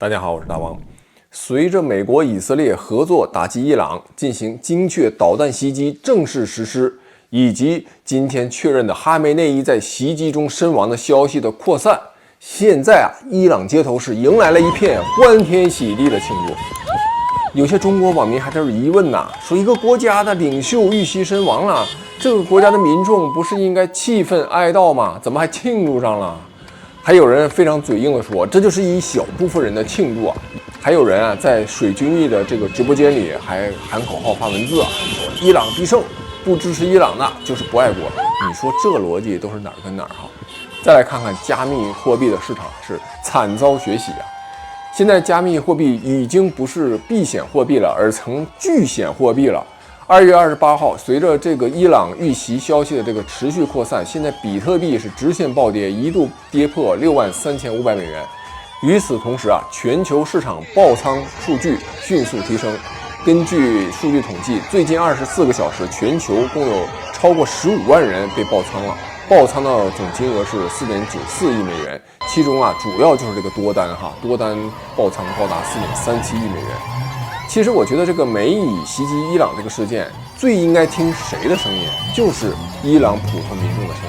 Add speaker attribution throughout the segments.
Speaker 1: 大家好，我是大王。随着美国以色列合作打击伊朗，进行精确导弹袭击正式实施，以及今天确认的哈梅内伊在袭击中身亡的消息的扩散，现在伊朗街头是迎来了一片欢天喜地的庆祝。有些中国网民还在这疑问呐，说一个国家的领袖遇袭身亡了，这个国家的民众不是应该气愤哀悼吗？怎么还庆祝上了？还有人非常嘴硬的说，这就是一小部分人的庆祝啊。还有人在水军艺的这个直播间里还喊口号发文字说伊朗必胜，不支持伊朗的就是不爱国。你说这逻辑都是哪儿跟哪儿哈？再来看看加密货币的市场是惨遭血洗啊。现在加密货币已经不是避险货币了，而成巨险货币了。2月28号，随着这个伊朗遇袭消息的这个持续扩散，现在比特币是直线暴跌，一度跌破63500美元。与此同时全球市场爆仓数据迅速提升。根据数据统计，最近24个小时，全球共有超过15万人被爆仓了，爆仓的总金额是4.94亿美元，其中主要就是这个多单爆仓高达4.37亿美元。其实我觉得这个美以袭击伊朗这个事件，最应该听谁的声音？就是伊朗普通民众的声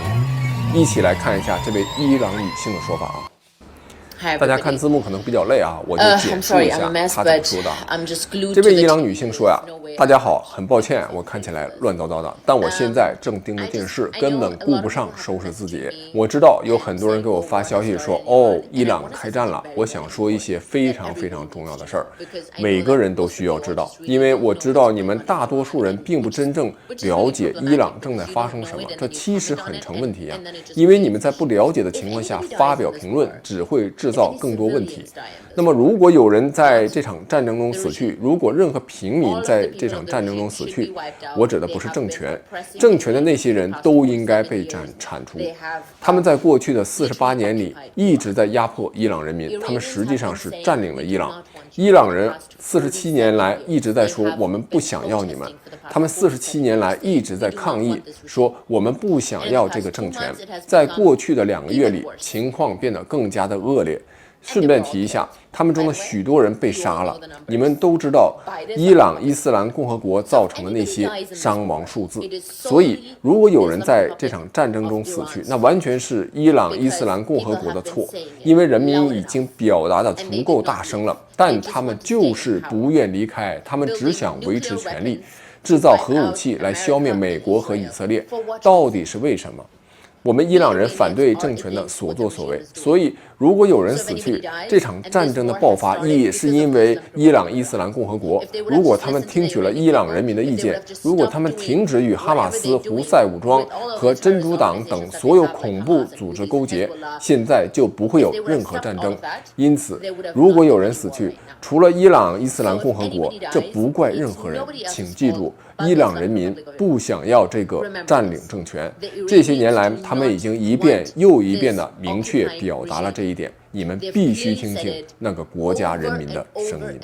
Speaker 1: 音。一起来看一下这位伊朗女性的说法啊。大家看字幕可能比较累啊，我就简述一下她怎么说的。这位伊朗女性说呀，大家好，很抱歉我看起来乱糟糟的，但我现在正盯着电视，根本顾不上收拾自己。我知道有很多人给我发消息说，伊朗开战了。我想说一些非常非常重要的事儿，每个人都需要知道，因为我知道你们大多数人并不真正了解伊朗正在发生什么，这其实很成问题啊，因为你们在不了解的情况下发表评论，只会制造更多问题。那么如果有人在这场战争中死去，如果任何平民在这场战争中死去，我指的不是政权，政权的那些人都应该被铲除。他们在过去的48年里一直在压迫伊朗人民，他们实际上是占领了伊朗。伊朗人47年来一直在说我们不想要你们，他们47年来一直在抗议说我们不想要这个政权。在过去的2个月里，情况变得更加的恶劣。顺便提一下，他们中的许多人被杀了。你们都知道伊朗伊斯兰共和国造成的那些伤亡数字，所以如果有人在这场战争中死去，那完全是伊朗伊斯兰共和国的错，因为人民已经表达的足够大声了，但他们就是不愿离开，他们只想维持权力，制造核武器来消灭美国和以色列。到底是为什么？我们伊朗人反对政权的所作所为，所以如果有人死去，这场战争的爆发也是因为伊朗伊斯兰共和国。如果他们听取了伊朗人民的意见，如果他们停止与哈马斯、胡塞武装和真主党等所有恐怖组织勾结，现在就不会有任何战争。因此，如果有人死去，除了伊朗伊斯兰共和国，这不怪任何人。请记住，伊朗人民不想要这个占领政权。这些年来，他们已经一遍又一遍地明确表达了这一点。你们必须听听那个国家人民的声音。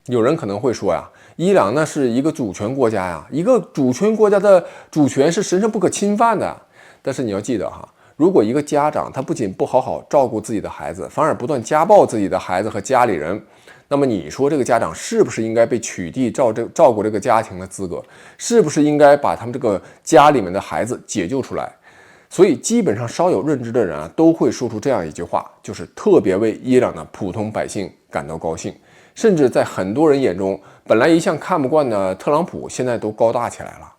Speaker 1: 有人可能会说呀，伊朗那是一个主权国家呀，一个主权国家的主权是神圣不可侵犯的。但是你要记得哈，如果一个家长他不仅不好好照顾自己的孩子，反而不断家暴自己的孩子和家里人，那么你说这个家长是不是应该被取缔照顾这个家庭的资格？是不是应该把他们这个家里面的孩子解救出来？所以基本上稍有认知的人都会说出这样一句话，就是特别为伊朗的普通百姓感到高兴。甚至在很多人眼中，本来一向看不惯的特朗普现在都高大起来了。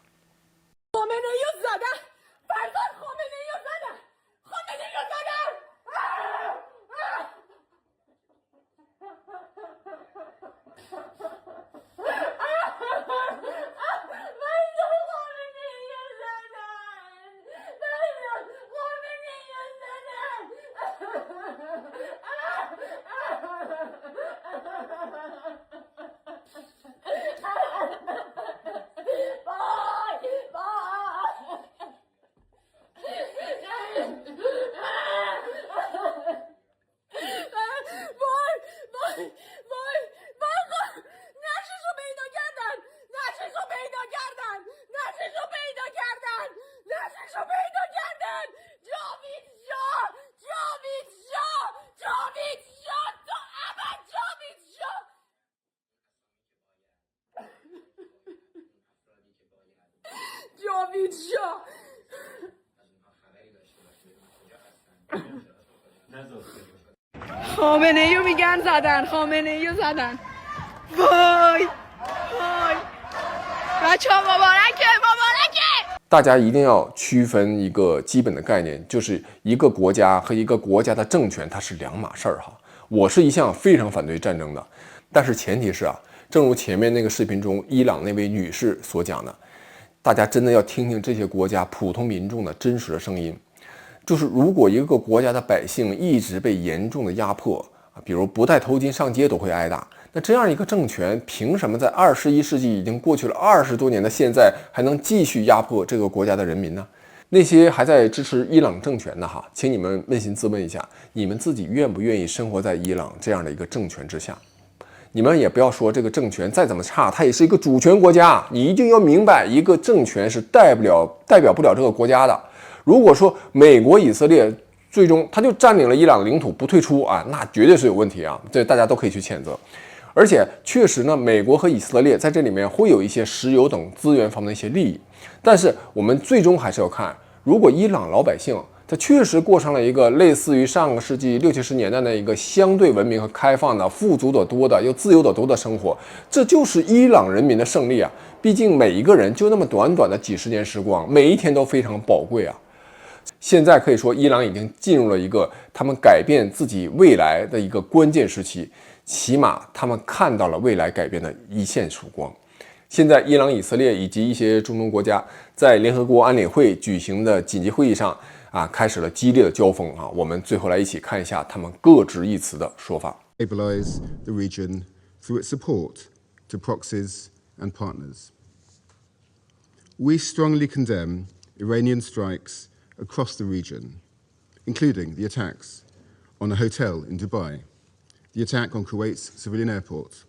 Speaker 2: خامنه‌ای رو میگن زدن خامنه‌ای رو زدن وای وای بچه‌ها مبارکه
Speaker 1: 大家一定要区分一个基本的概念，就是一个国家和一个国家的政权它是两码事儿哈。我是一向非常反对战争的，但是前提是正如前面那个视频中伊朗那位女士所讲的，大家真的要听听这些国家普通民众的真实的声音。就是如果一个国家的百姓一直被严重的压迫，比如不戴头巾上街都会挨打，那这样一个政权凭什么在21世纪已经过去了20多年的现在还能继续压迫这个国家的人民呢？那些还在支持伊朗政权的请你们扪心自问一下，你们自己愿不愿意生活在伊朗这样的一个政权之下？你们也不要说这个政权再怎么差，它也是一个主权国家，你一定要明白，一个政权是代表不了这个国家的。如果说美国以色列最终他就占领了伊朗领土不退出那绝对是有问题这大家都可以去谴责。而且确实呢，美国和以色列在这里面会有一些石油等资源方面的一些利益，但是我们最终还是要看，如果伊朗老百姓他确实过上了一个类似于上个世纪60、70年代的一个相对文明和开放的、富足得多的又自由得多的生活，这就是伊朗人民的胜利毕竟每一个人就那么短短的几十年时光，每一天都非常宝贵现在可以说，伊朗已经进入了一个他们改变自己未来的一个关键时期，起码他们看到了未来改变的一线曙光。现在，伊朗、以色列以及一些中东国家在联合国安理会举行的紧急会议上开始了激烈的交锋我们最后来一起看一下他们各执一词的说法。
Speaker 3: Stabilize the region through its support to proxies and partners. We strongly condemn Iranian strikes across the region, including the attacks on a hotel in Dubai, the attack on Kuwait's civilian airport,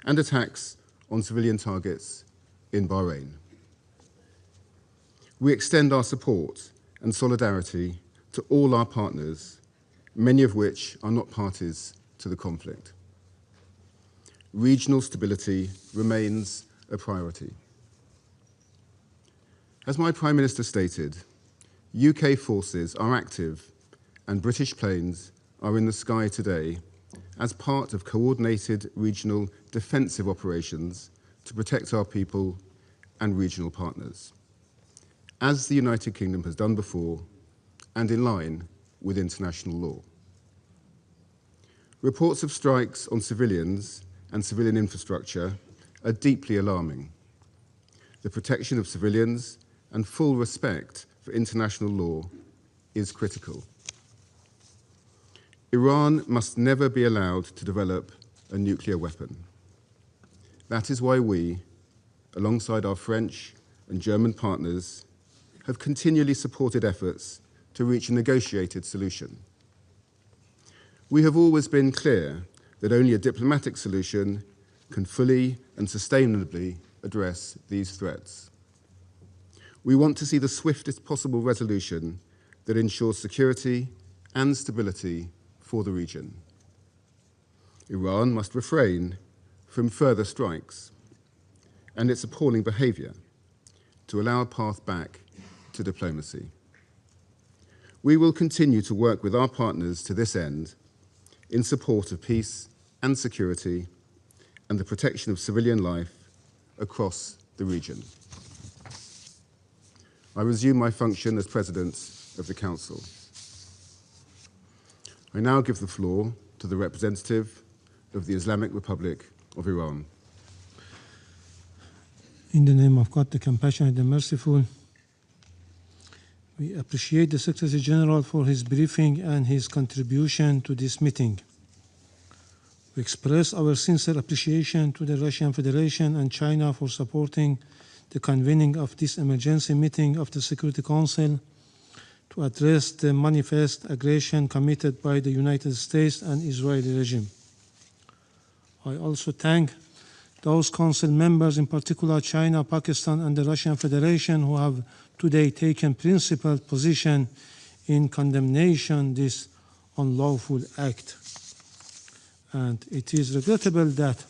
Speaker 3: and attacks on civilian targets in Bahrain. We extend our support and solidarity to all our partners, many of which are not parties to the conflict. Regional stability remains a priority. As my Prime Minister stated, UK forces are active and British planes are in the sky today as part of coordinated regional defensive operations to protect our people and regional partners, as the United Kingdom has done before and in line with international law. Reports of strikes on civilians and civilian infrastructure are deeply alarming. The protection of civilians and full respect for international law is critical. Iran must never be allowed to develop a nuclear weapon. That is why we, alongside our French and German partners, have continually supported efforts to reach a negotiated solution. We have always been clear that only a diplomatic solution can fully and sustainably address these threats. We want to see the swiftest possible resolution that ensures security and stability for the region. Iran must refrain from further strikes and its appalling behaviour to allow a path back to diplomacy. We will continue to work with our partners to this end in support of peace and security and the protection of civilian life across the region. I resume my function as President of the Council. I now give the floor to the representative of the Islamic Republic of Iran.
Speaker 4: In the name of God, the compassionate and merciful, we appreciate the Secretary General for his briefing and his contribution to this meeting. We express our sincere appreciation to the Russian Federation and China for supporting the convening of this emergency meeting of the Security Council to address the manifest aggression committed by the United States and Israeli regime. I also thank those Council members, in particular China, Pakistan, and the Russian Federation, who have today taken principled position in condemnation this unlawful act. And it is regrettable that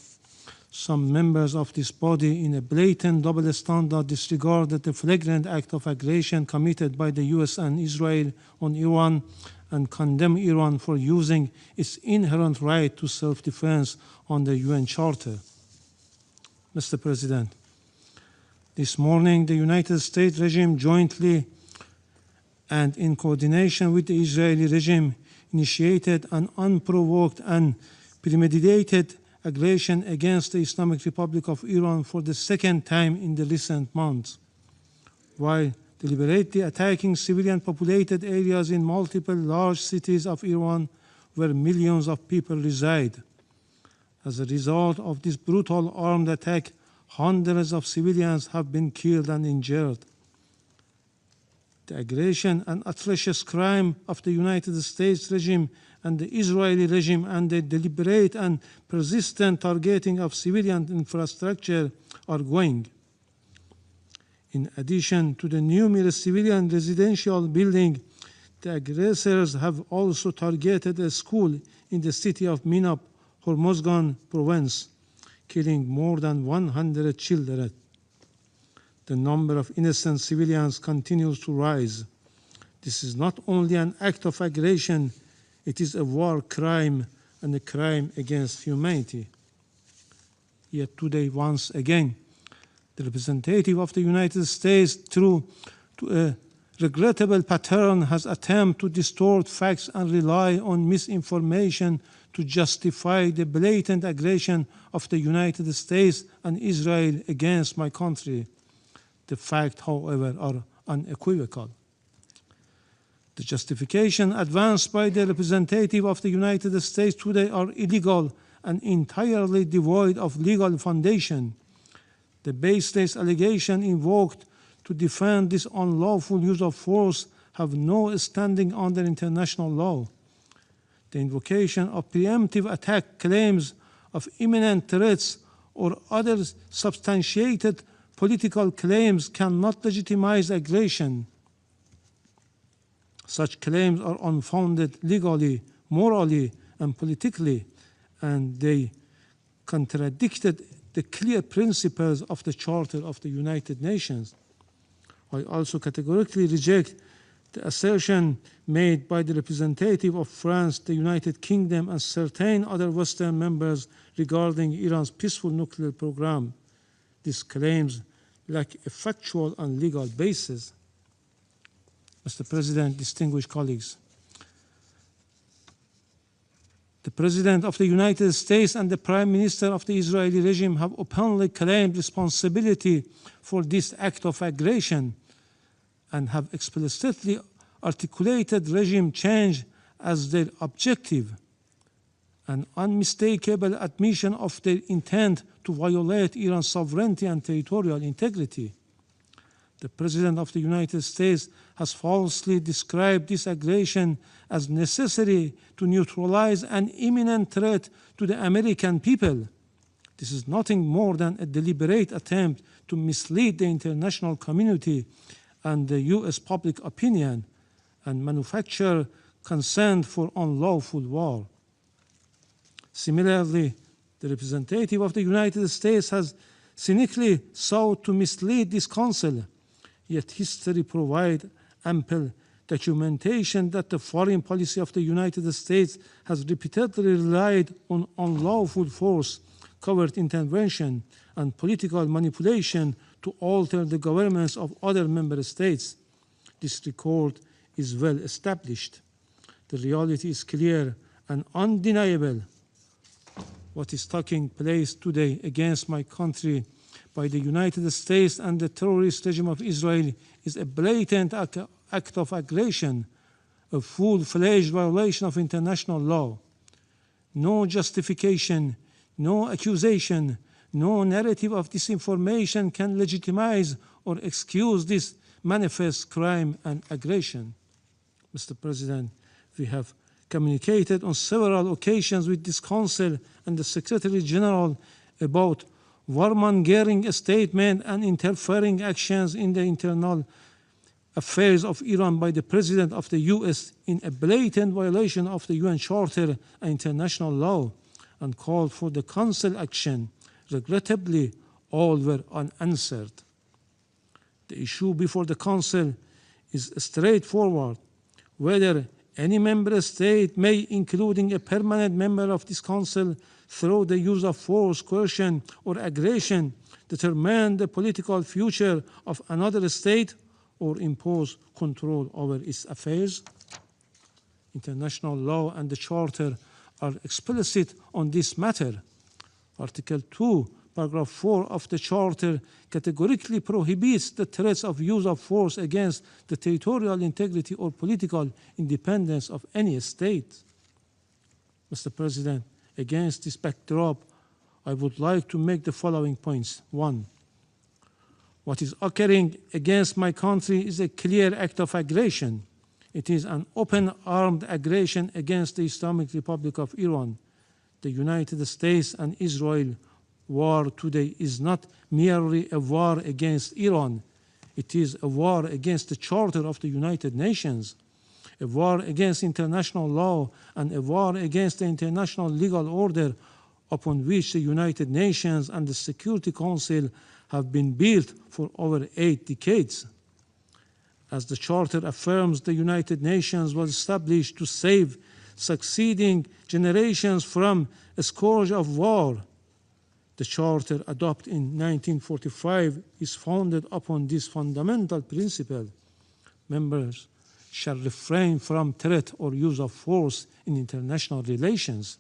Speaker 4: some members of this body, in a blatant double standard, disregarded the flagrant act of aggression committed by the US and Israel on Iran and condemn Iran for using its inherent right to self-defense under UN Charter. Mr. President, this morning the United States regime jointly and in coordination with the Israeli regime initiated an unprovoked and premeditated aggression against the Islamic Republic of Iran for the second time in the recent months, while deliberately attacking civilian populated areas in multiple large cities of Iran where millions of people reside. As a result of this brutal armed attack, hundreds of civilians have been killed and injured. The aggression and atrocious crime of the United States regime and the Israeli regime and the deliberate and persistent targeting of civilian infrastructure are ongoing. In addition to the numerous civilian residential buildings, the aggressors have also targeted a school in the city of Minab, Hormozgan province, killing more than 100 children. The number of innocent civilians continues to rise. This is not only an act of aggression, it is a war crime and a crime against humanity. Yet today, once again, the representative of the United States, through a regrettable pattern, has attempted to distort facts and rely on misinformation to justify the blatant aggression of the United States and Israel against my country. The facts, however, are unequivocal. The justification advanced by the representative of the United States today are illegal and entirely devoid of legal foundation. The baseless allegation invoked to defend this unlawful use of force have no standing under international law. The invocation of preemptive attack claims of imminent threats or other substantiated political claims cannot legitimize aggression. Such claims are unfounded legally, morally, and politically, and they contradicted the clear principles of the Charter of the United Nations. I also categorically reject the assertion made by the representative of France, the United Kingdom, and certain other Western members regarding Iran's peaceful nuclear program. These claims lack a factual and legal basis. Mr. President, distinguished colleagues, the President of the United States and the Prime Minister of the Israeli regime have openly claimed responsibility for this act of aggression and have explicitly articulated regime change as their objective, an unmistakable admission of their intent to violate Iran's sovereignty and territorial integrity. The President of the United States has falsely described this aggression as necessary to neutralize an imminent threat to the American people. This is nothing more than a deliberate attempt to mislead the international community and the U.S. public opinion and manufacture consent for unlawful war. Similarly, the representative of the United States has cynically sought to mislead this Council, yet history provides ample documentation that the foreign policy of the United States has repeatedly relied on unlawful force, covert intervention, and political manipulation to alter the governments of other member states. This record is well established. The reality is clear and undeniable. What is taking place today against my country by the United States and the terrorist regime of Israel is a blatant act of aggression, a full-fledged violation of international law. No justification, no accusation, no narrative of disinformation can legitimize or excuse this manifest crime and aggression. Mr. President, we have communicated on several occasions with this Council and the Secretary General about warmongering statements and interfering actions in the internal affairs of Iran by the President of the U.S. in a blatant violation of the UN Charter and international law, and called for the Council action. Regrettably, all were unanswered. The issue before the Council is straightforward: whether Any member state may, including a permanent member of this council, through the use of force, coercion, or aggression, determine the political future of another state or impose control over its affairs. International law and the Charter are explicit on this matter. Article 2, Paragraph 4 of the Charter categorically prohibits the threats of use of force against the territorial integrity or political independence of any state. Mr. President, against this backdrop, I would like to make the following points. 1. What is occurring against my country is a clear act of aggression. It is an open armed aggression against the Islamic Republic of Iran. The United States and Israel war today is not merely a war against Iran. It is a war against the Charter of the United Nations, a war against international law, and a war against the international legal order upon which the United Nations and the Security Council have been built for over 8 decades. As the Charter affirms, the United Nations was established to save succeeding generations from a scourge of war. The Charter, adopted in 1945, is founded upon this fundamental principle. Members shall refrain from threat or use of force in international relations.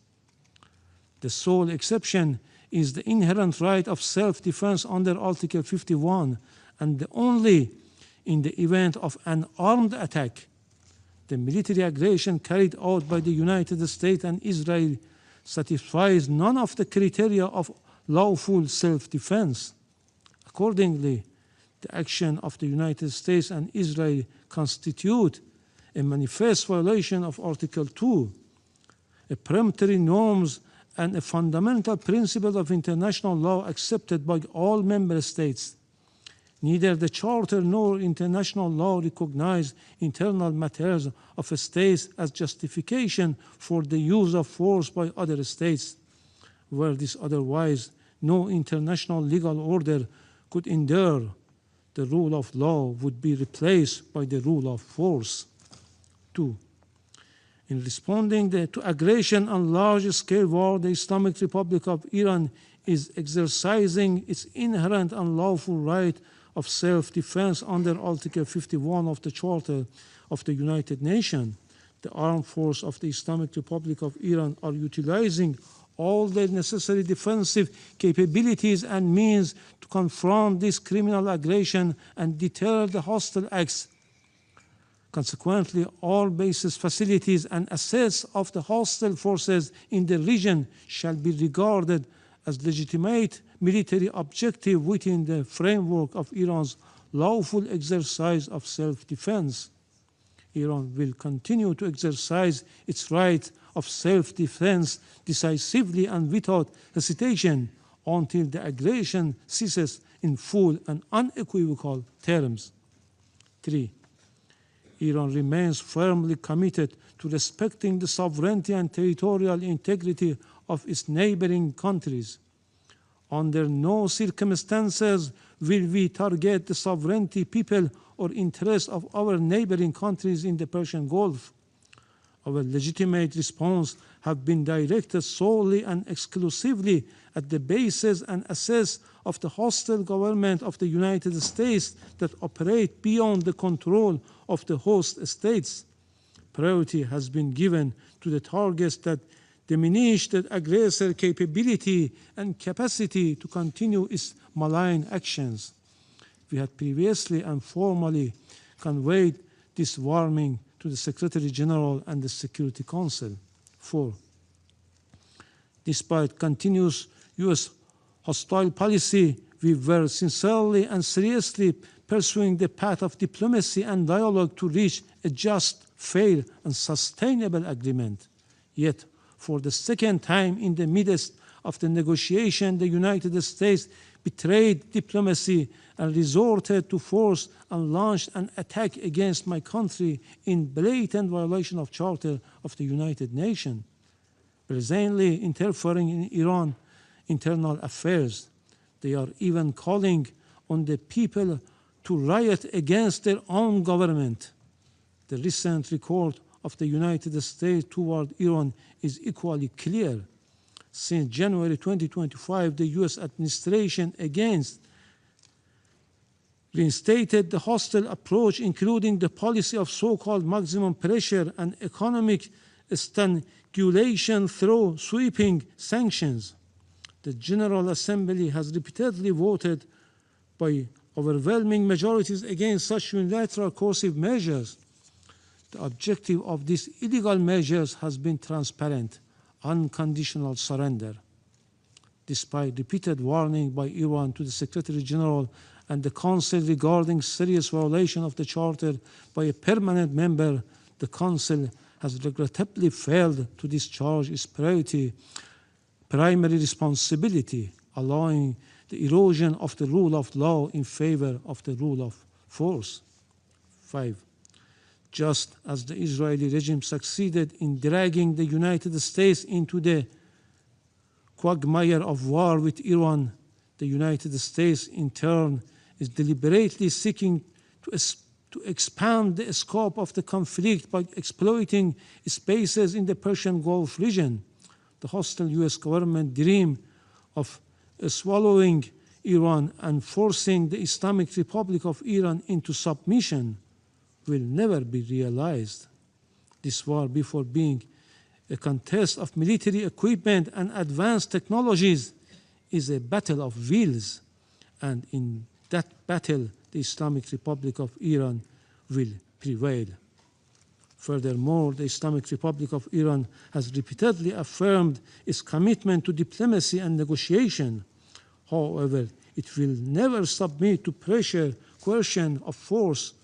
Speaker 4: The sole exception is the inherent right of self-defense under Article 51, and only in the event of an armed attack. The military aggression carried out by the United States and Israel satisfies none of the criteria of lawful self-defense. Accordingly, the action of the United States and Israel constitute a manifest violation of Article 2, a peremptory norms and a fundamental principle of international law accepted by all member states. Neither the Charter nor international law recognize internal matters of a state as justification for the use of force by other states. Were this otherwise, no international legal order could endure. The rule of law would be replaced by the rule of force. 2. In responding to aggression and large-scale war, the Islamic Republic of Iran is exercising its inherent and lawful right of self-defense under Article 51 of the Charter of the United Nations. The armed forces of the Islamic Republic of Iran are utilizing all the necessary defensive capabilities and means to confront this criminal aggression and deter the hostile acts. Consequently, all bases, facilities, and assets of the hostile forces in the region shall be regarded as legitimate military objective within the framework of Iran's lawful exercise of self-defense. Iran will continue to exercise its right of self-defense decisively and without hesitation until the aggression ceases in full and unequivocal terms. 3. Iran remains firmly committed to respecting the sovereignty and territorial integrity of its neighboring countries. Under no circumstances will we target the sovereignty, people, or interests of our neighboring countries in the Persian Gulf. Our legitimate response have been directed solely and exclusively at the bases and assets of the hostile government of the United States that operate beyond the control of the host states. Priority has been given to the targets that diminish the aggressor capability and capacity to continue its malign actions. We had previously and formally conveyed this warning to the Secretary General and the Security Council. 4. Despite continuous U.S. hostile policy, we were sincerely and seriously pursuing the path of diplomacy and dialogue to reach a just, fair, and sustainable agreement. Yet, for the second time in the midst of the negotiation, the United States betrayed diplomacy and resorted to force and launched an attack against my country in blatant violation of Charter of the United Nations, presently interfering in Iran's internal affairs. They are even calling on the people to riot against their own government. The recent record of the United States toward Iran is equally clear. Since January 2025, the U.S. administration again reinstated the hostile approach, including the policy of so-called maximum pressure and economic strangulation through sweeping sanctions. The General Assembly has repeatedly voted by overwhelming majorities against such unilateral coercive measures. The objective of these illegal measures has been transparent, unconditional surrender. Despite repeated warning by Iran to the Secretary General and the Council regarding serious violation of the Charter by a permanent member, the Council has regrettably failed to discharge its primary responsibility, allowing the erosion of the rule of law in favor of the rule of force. 5. Just as the Israeli regime succeeded in dragging the United States into the quagmire of war with Iran, the United States in turn is deliberately seeking to expand the scope of the conflict by exploiting spaces in the Persian Gulf region. The hostile U.S. government dream of swallowing Iran and forcing the Islamic Republic of Iran into submission will never be realized. This war, before being a contest of military equipment and advanced technologies, is a battle of wills, and in that battle, the Islamic Republic of Iran will prevail. Furthermore, the Islamic Republic of Iran has repeatedly affirmed its commitment to diplomacy and negotiation. However, it will never submit to pressure, coercion, or force.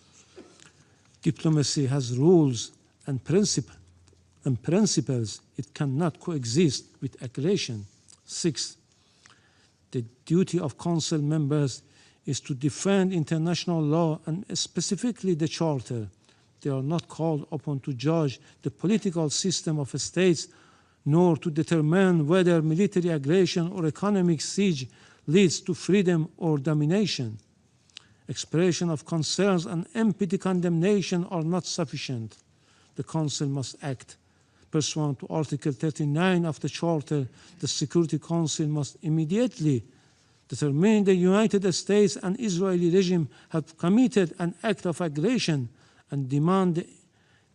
Speaker 4: Diplomacy has rules and principles. It cannot coexist with aggression. 6. The duty of Council members is to defend international law and specifically the Charter. They are not called upon to judge the political system of states, nor to determine whether military aggression or economic siege leads to freedom or domination. Expression of concerns and empty condemnation are not sufficient. The Council must act. Pursuant to Article 39 of the Charter, the Security Council must immediately determine the United States and Israeli regime have committed an act of aggression and demand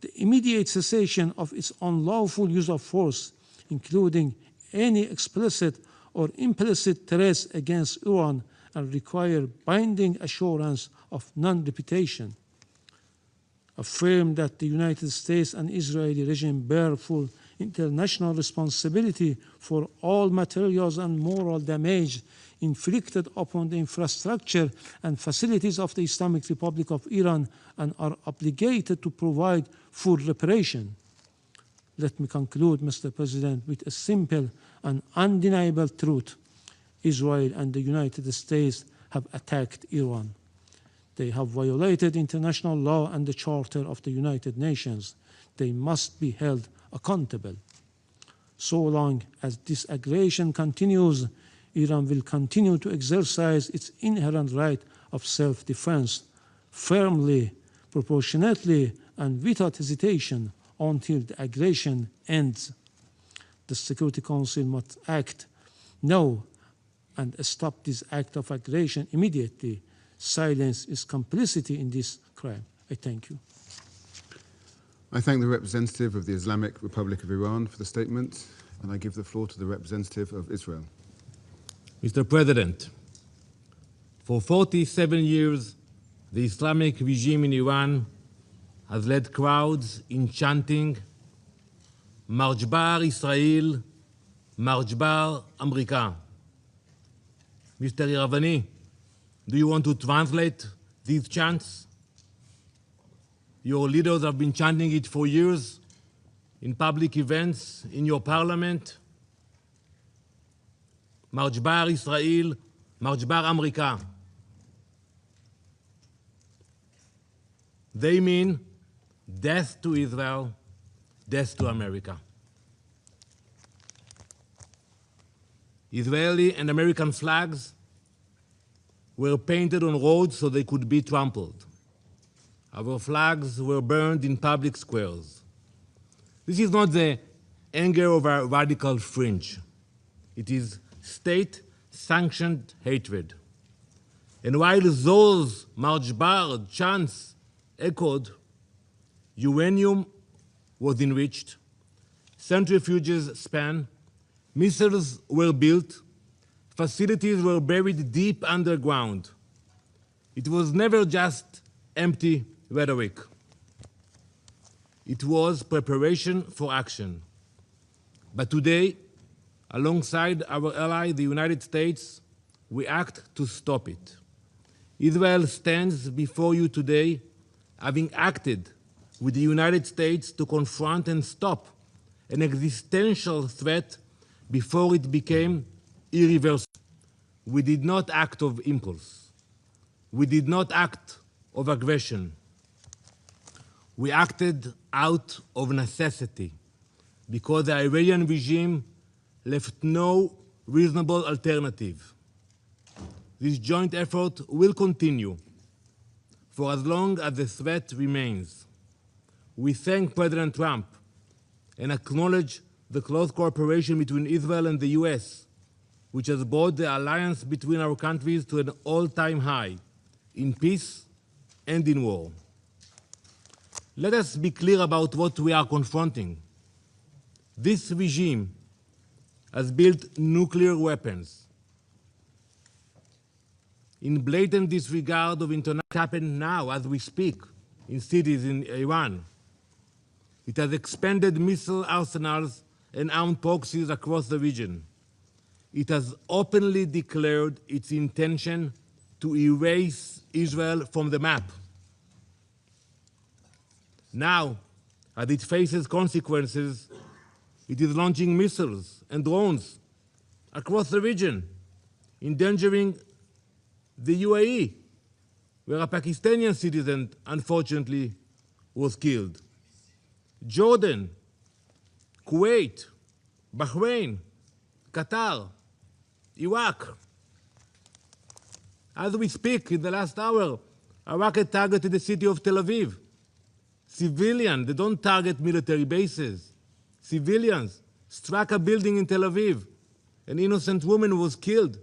Speaker 4: the immediate cessation of its unlawful use of force, including any explicit or implicit threats against Iran, and require binding assurance of non-repetition. Affirm that the United States and Israeli regime bear full international responsibility for all materials and moral damage inflicted upon the infrastructure and facilities of the Islamic Republic of Iran and are obligated to provide full reparation. Let me conclude, Mr. President, with a simple and undeniable truth. Israel and the United States have attacked Iran. They have violated international law and the Charter of the United Nations. They must be held accountable. So long as this aggression continues, Iran will continue to exercise its inherent right of self-defense firmly, proportionately, and without hesitation until the aggression ends. The Security Council must act now and stop this act of aggression immediately. Silence is complicity in this crime. I thank you.
Speaker 3: I thank the representative of the Islamic Republic of Iran for the statement, and I give the floor to the representative of Israel.
Speaker 5: Mr. President, for 47 years, the Islamic regime in Iran has led crowds in chanting, March bar Israel, March bar America. Mr. Iravani, do you want to translate these chants? Your leaders have been chanting it for years in public events, in your parliament. March bar Israel, March bar America. They mean death to Israel, death to America. Israeli and American flags were painted on roads so they could be trampled. Our flags were burned in public squares. This is not the anger of a radical fringe. It is state-sanctioned hatred. And while those march-bar chants echoed, uranium was enriched, centrifuges span, missiles were built, facilities were buried deep underground. It was never just empty rhetoric. It was preparation for action. But today, alongside our ally, the United States, we act to stop it. Israel stands before you today, having acted with the United States to confront and stop an existential threat before it became irreversible. We did not act of impulse. We did not act of aggression. We acted out of necessity because the Iranian regime left no reasonable alternative. This joint effort will continue for as long as the threat remains. We thank President Trump and acknowledge the close cooperation between Israel and the US, which has brought the alliance between our countries to an all-time high in peace and in war. Let us be clear about what we are confronting. This regime has built nuclear weapons in blatant disregard of international happening now as we speak in cities in Iran. It has expanded missile arsenals and armed proxies across the region. It has openly declared its intention to erase Israel from the map. Now, as it faces consequences, it is launching missiles and drones across the region, endangering the UAE, where a Pakistani citizen, unfortunately, was killed. Jordan, Kuwait, Bahrain, Qatar, Iraq. As we speak, in the last hour, a rocket targeted the city of Tel Aviv. Civilians, they don't target military bases. Civilians struck a building in Tel Aviv. An innocent woman was killed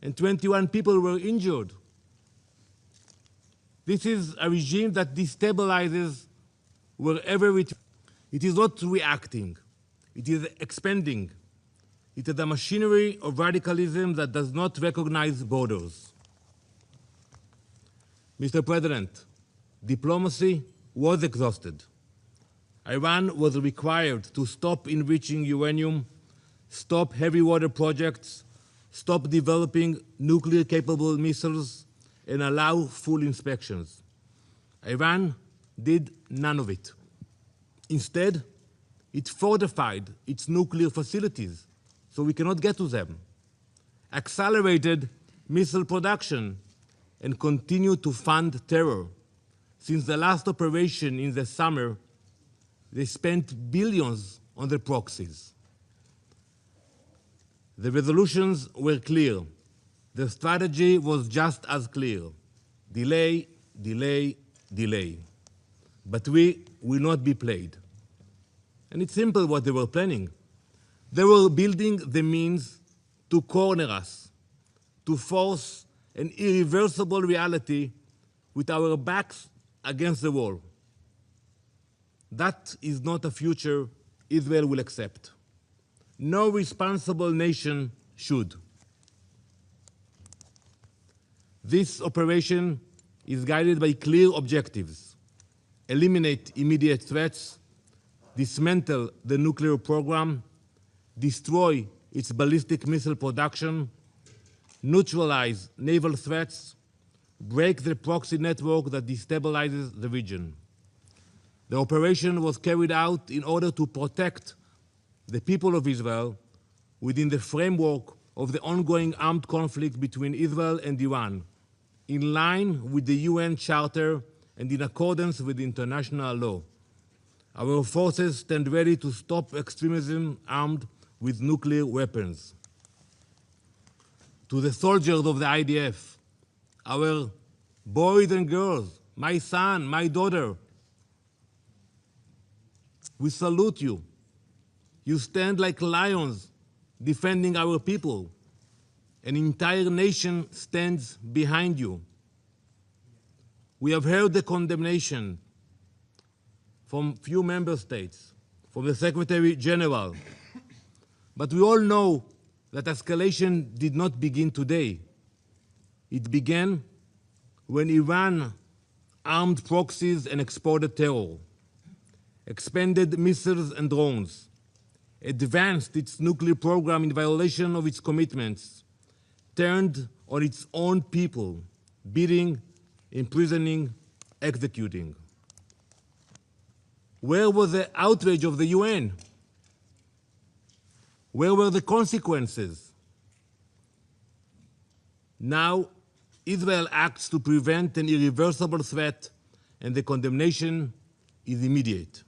Speaker 5: and 21 people were injured. This is a regime that destabilizes wherever it is not reacting. It is expanding. It is a machinery of radicalism that does not recognize borders. Mr. President, diplomacy was exhausted. Iran was required to stop enriching uranium, stop heavy water projects, stop developing nuclear-capable missiles, and allow full inspections. Iran did none of it. Instead, it fortified its nuclear facilities so we cannot get to them, accelerated missile production, and continued to fund terror. Since the last operation in the summer, they spent billions on their proxies. The resolutions were clear. The strategy was just as clear. Delay, delay, delay. But we will not be played. And it's simple what they were planning. They were building the means to corner us, to force an irreversible reality with our backs against the wall. That is not a future Israel will accept. No responsible nation should. This operation is guided by clear objectives: eliminate immediate threats, dismantle the nuclear program, destroy its ballistic missile production, neutralize naval threats, break the proxy network that destabilizes the region. The operation was carried out in order to protect the people of Israel within the framework of the ongoing armed conflict between Israel and Iran, in line with the UN Charter and in accordance with international law. Our forces stand ready to stop extremism armed with nuclear weapons. To the soldiers of the IDF, our boys and girls, my son, my daughter, we salute you You stand like lions defending our people. An entire nation stands behind you. We have heard the condemnation from few member states, from the Secretary General, but we all know that escalation did not begin today. It began when Iran armed proxies and exported terror, expanded missiles and drones, advanced its nuclear program in violation of its commitments, turned on its own people, beating, imprisoning, executing. Where was the outrage of the UN? Where were the consequences? Now, Israel acts to prevent an irreversible threat, and the condemnation is immediate.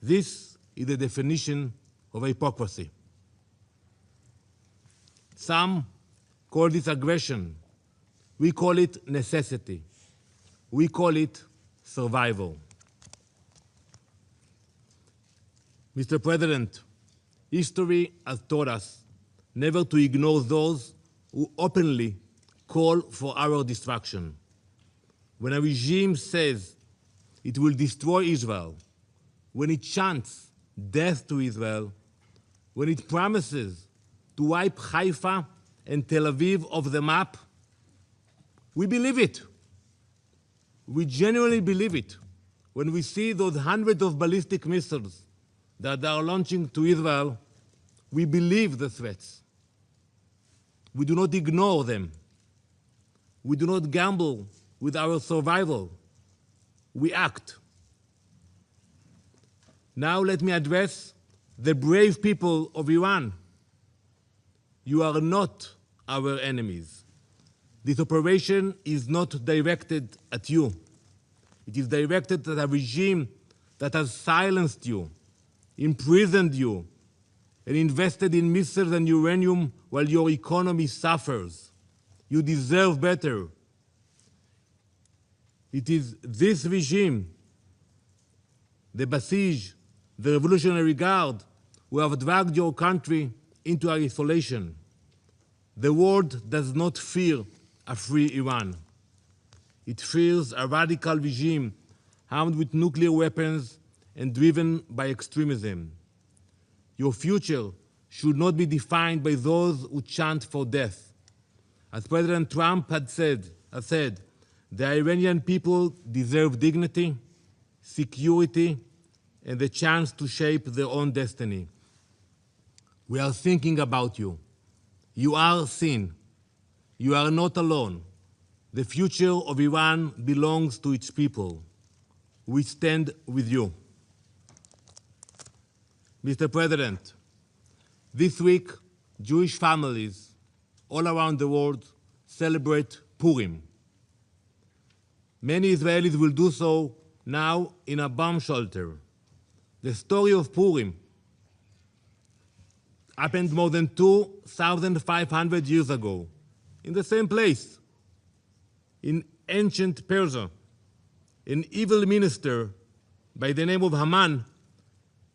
Speaker 5: This is the definition of hypocrisy. Some call this aggression. We call it necessity. We call it survival. Mr. President, history has taught us never to ignore those who openly call for our destruction. When a regime says it will destroy Israel, when it chants death to Israel, when it promises to wipe Haifa and Tel Aviv off the map, we believe it. We genuinely believe it when we see those hundreds of ballistic missiles that they are launching to Israel. We believe the threats. We do not ignore them. We do not gamble with our survival. We act. Now let me address the brave people of Iran. You are not our enemies. This operation is not directed at you. It is directed at a regime that has silenced you, imprisoned you, and invested in missiles and uranium while your economy suffers. You deserve better. It is this regime, the Basij, the Revolutionary Guard, who have dragged your country into isolation. The world does not fear a free Iran. It fears a radical regime armed with nuclear weapons and driven by extremism. Your future should not be defined by those who chant for death. As President Trump has said, the Iranian people deserve dignity, security, and the chance to shape their own destiny. We are thinking about you. You are seen. You are not alone. The future of Iran belongs to its people. We stand with you. Mr. President, this week, Jewish families all around the world celebrate Purim. Many Israelis will do so now in a bomb shelter. The story of Purim happened more than 2,500 years ago, in the same place. In ancient Persia, an evil minister by the name of Haman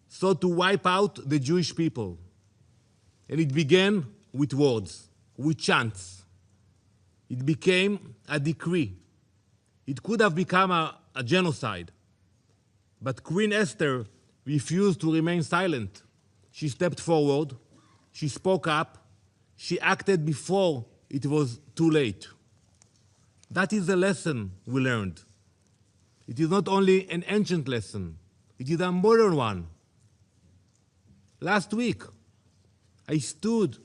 Speaker 5: sought to wipe out the Jewish people. And it began with words, with chants. It became a decree. It could have become a genocide. But Queen Esther refused to remain silent. She stepped forward. She spoke up. She acted before it was too late. That is the lesson we learned. It is not only an ancient lesson, it is a modern one. Last week, I stood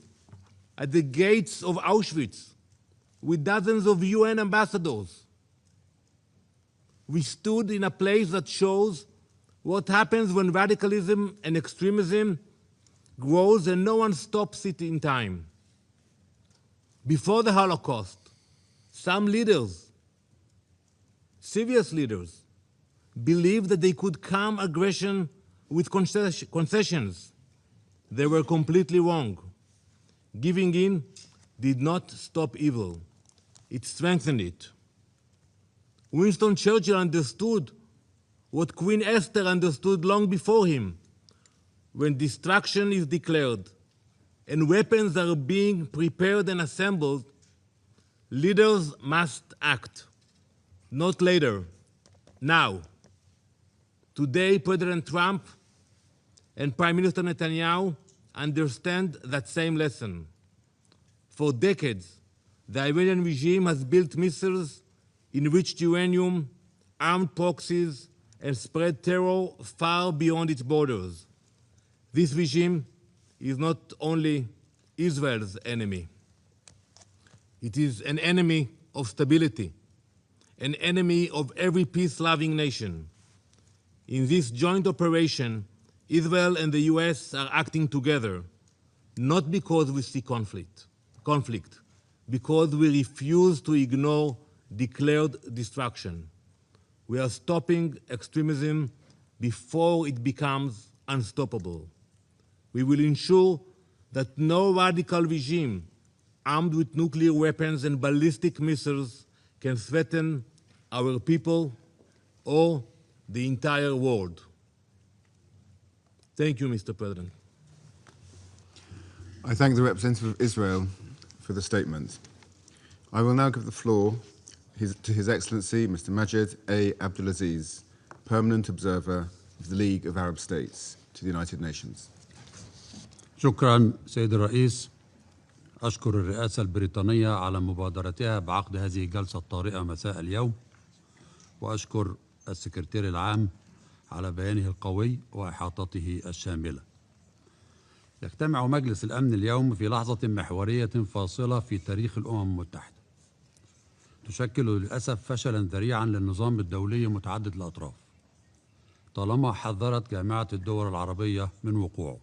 Speaker 5: at the gates of Auschwitz with dozens of UN ambassadors. We stood in a place that shows what happens when radicalism and extremism grows and no one stops it in time. Before the Holocaust, some leaders, serious leaders, believed that they could calm aggression with concessions. They were completely wrong. Giving in did not stop evil. It strengthened it. Winston Churchill understood what Queen Esther understood long before him. when destruction is declared and weapons are being prepared and assembled, leaders must act, not later, now. Today, President Trump and Prime Minister Netanyahu understand that same lesson. For decades, the Iranian regime has built missiles, enriched uranium, armed proxies, and spread terror far beyond its borders. This regime is not only Israel's enemy. It is an enemy of stability, an enemy of every peace-loving nation. In this joint operation, Israel and the US are acting together, not because we see conflict, because we refuse to ignore declared destruction. We are stopping extremism before it becomes unstoppable. We will ensure that no radical regime armed with nuclear weapons and ballistic missiles can threaten our people or the entire world. Thank you, Mr. President.
Speaker 3: I thank the representative of Israel for the statement. I will now give the floor to His Excellency Mr. Majed A. Abdulaziz, Permanent Observer of the League of Arab States to the United Nations.
Speaker 6: شكرا سيد الرئيس. أشكر الرئاسة البريطانية على مبادرتها بعقد هذه الجلسة الطارئة مساء اليوم، وأشكر السكرتير العام على بيانه القوي وإحاطته الشاملة. يجتمع مجلس الأمن اليوم في لحظة محورية فاصلة في تاريخ الأمم المتحدة، تشكل للأسف فشلا ذريعا للنظام الدولي متعدد الأطراف طالما حذرت جامعة الدول العربية من وقوعه.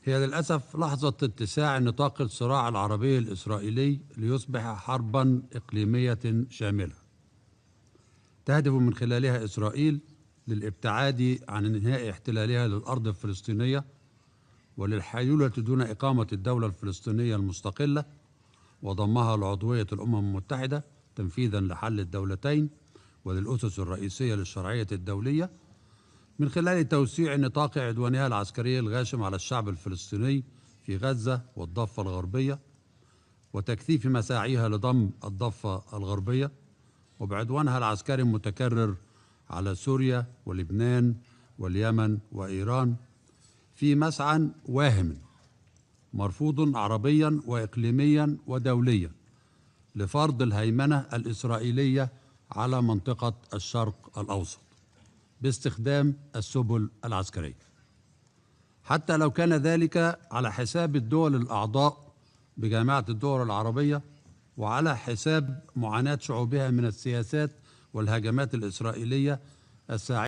Speaker 6: هي للأسف لحظة اتساع نطاق الصراع العربي الإسرائيلي ليصبح حربا إقليمية شاملة تهدف من خلالها إسرائيل للابتعاد عن انهاء احتلالها للأرض الفلسطينية وللحيلولة دون إقامة الدولة الفلسطينية المستقلة وضمها لعضوية الأمم المتحدة تنفيذا لحل الدولتين وللأسس الرئيسية للشرعية الدولية من خلال توسيع نطاق عدوانها العسكري الغاشم على الشعب الفلسطيني في غزة والضفة الغربية وتكثيف مساعيها لضم الضفة الغربية وبعدوانها العسكري المتكرر على سوريا ولبنان واليمن وإيران في مسعى واهم مرفوض عربيا وإقليميا ودوليا لفرض الهيمنة الإسرائيلية على منطقة الشرق الأوسط باستخدام السبل العسكرية، حتى لو كان ذلك على حساب الدول الأعضاء بجامعة الدول العربية وعلى حساب معاناة شعوبها من السياسات والهجمات الإسرائيلية الساعية